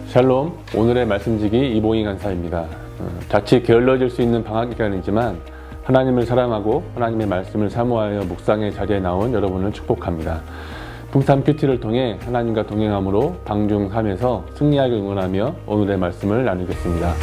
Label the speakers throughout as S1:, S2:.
S1: 샬롬, 오늘의 말씀지기 이봉희 간사입니다. 자칫 게을러질 수 있는 방학 기간이지만 하나님을 사랑하고 하나님의 말씀을 사모하여 묵상의 자리에 나온 여러분을 축복합니다. 풍삼 큐티를 통해 하나님과 동행함으로 방중 3에서 승리하길 응원하며 오늘의 말씀을 나누겠습니다.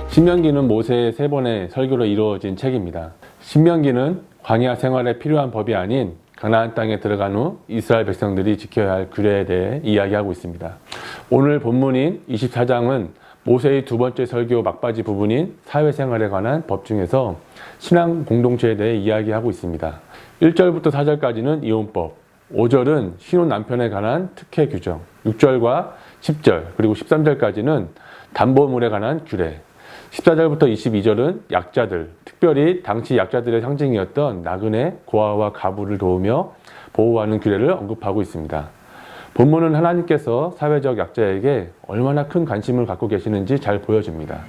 S1: 신명기는 모세의 3번의 설교로 이루어진 책입니다. 신명기는 광야 생활에 필요한 법이 아닌 가나안 땅에 들어간 후 이스라엘 백성들이 지켜야 할 규례에 대해 이야기하고 있습니다. 오늘 본문인 24장은 모세의 2번째 설교 막바지 부분인 사회생활에 관한 법 중에서 신앙 공동체에 대해 이야기하고 있습니다. 1절부터 4절까지는 이혼법, 5절은 신혼 남편에 관한 특혜 규정, 6절과 10절 그리고 13절까지는 담보물에 관한 규례, 14절부터 22절은 약자들, 특별히 당시 약자들의 상징이었던 나그네, 고아와 가부를 도우며 보호하는 규례를 언급하고 있습니다. 본문은 하나님께서 사회적 약자에게 얼마나 큰 관심을 갖고 계시는지 잘 보여줍니다.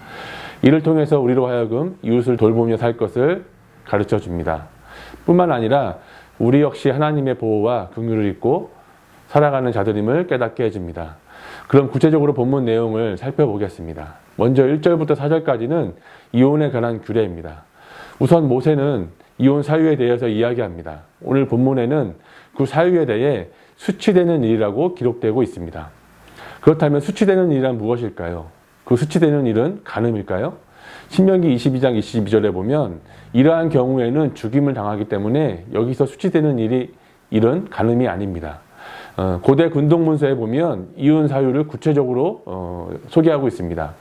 S1: 이를 통해서 우리로 하여금 이웃을 돌보며 살 것을 가르쳐 줍니다. 뿐만 아니라 우리 역시 하나님의 보호와 긍휼을 입고 살아가는 자들임을 깨닫게 해줍니다. 그럼 구체적으로 본문 내용을 살펴보겠습니다. 먼저 1절부터 4절까지는 이혼에 관한 규례입니다. 우선 모세는 이혼 사유에 대해서 이야기합니다. 오늘 본문에는 그 사유에 대해 수치되는 일이라고 기록되고 있습니다. 그렇다면 수치되는 일이란 무엇일까요? 그 수치되는 일은 간음일까요? 신명기 22장 22절에 보면 이러한 경우에는 죽임을 당하기 때문에 여기서 수치되는 일은 간음이 아닙니다. 고대 군동문서에 보면 이혼 사유를 구체적으로 소개하고 있습니다.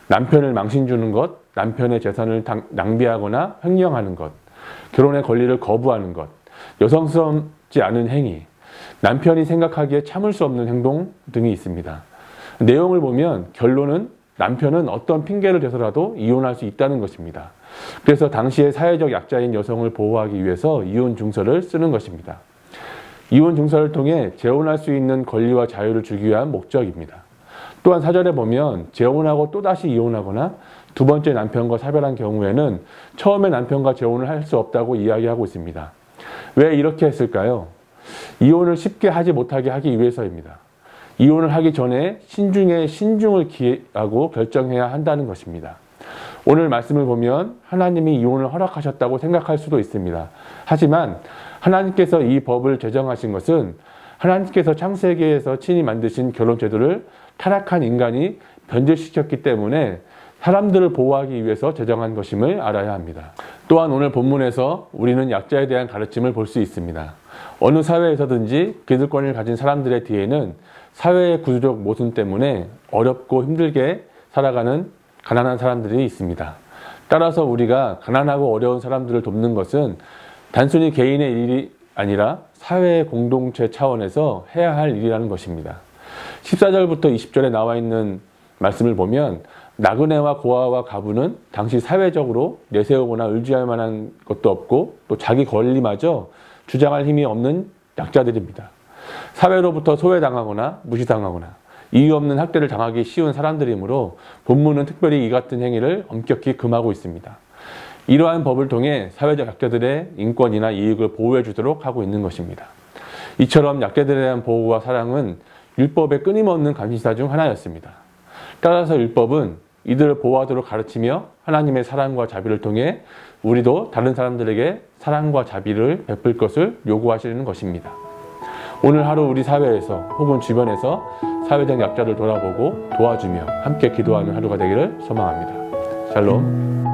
S1: 남편을 망신 주는 것, 남편의 재산을 낭비하거나 횡령하는 것, 결혼의 권리를 거부하는 것, 여성스럽지 않은 행위, 남편이 생각하기에 참을 수 없는 행동 등이 있습니다. 내용을 보면 결론은 남편은 어떤 핑계를 대서라도 이혼할 수 있다는 것입니다. 그래서 당시의 사회적 약자인 여성을 보호하기 위해서 이혼 증서를 쓰는 것입니다. 이혼 증서를 통해 재혼할 수 있는 권리와 자유를 주기 위한 목적입니다. 또한 4절에 보면 재혼하고 또다시 이혼하거나 2번째 남편과 사별한 경우에는 처음에 남편과 재혼을 할 수 없다고 이야기하고 있습니다. 왜 이렇게 했을까요? 이혼을 쉽게 하지 못하게 하기 위해서입니다. 이혼을 하기 전에 신중에 신중을 기하고 결정해야 한다는 것입니다. 오늘 말씀을 보면 하나님이 이혼을 허락하셨다고 생각할 수도 있습니다. 하지만 하나님께서 이 법을 제정하신 것은 하나님께서 창세기에서 친히 만드신 결혼제도를 타락한 인간이 변질시켰기 때문에 사람들을 보호하기 위해서 제정한 것임을 알아야 합니다. 또한 오늘 본문에서 우리는 약자에 대한 가르침을 볼 수 있습니다. 어느 사회에서든지 기득권을 가진 사람들의 뒤에는 사회의 구조적 모순 때문에 어렵고 힘들게 살아가는 가난한 사람들이 있습니다. 따라서 우리가 가난하고 어려운 사람들을 돕는 것은 단순히 개인의 일이 아니라 사회의 공동체 차원에서 해야 할 일이라는 것입니다. 14절부터 20절에 나와 있는 말씀을 보면 나그네와 고아와 가부는 당시 사회적으로 내세우거나 의지할 만한 것도 없고 또 자기 권리마저 주장할 힘이 없는 약자들입니다. 사회로부터 소외당하거나 무시당하거나 이유 없는 학대를 당하기 쉬운 사람들이므로 본문은 특별히 이 같은 행위를 엄격히 금하고 있습니다. 이러한 법을 통해 사회적 약자들의 인권이나 이익을 보호해 주도록 하고 있는 것입니다. 이처럼 약자들에 대한 보호와 사랑은 율법의 끊임없는 감시사 중 하나였습니다. 따라서 율법은 이들을 보호하도록 가르치며 하나님의 사랑과 자비를 통해 우리도 다른 사람들에게 사랑과 자비를 베풀 것을 요구하시는 것입니다. 오늘 하루 우리 사회에서 혹은 주변에서 사회적 약자를 돌아보고 도와주며 함께 기도하는 하루가 되기를 소망합니다. 샬롬.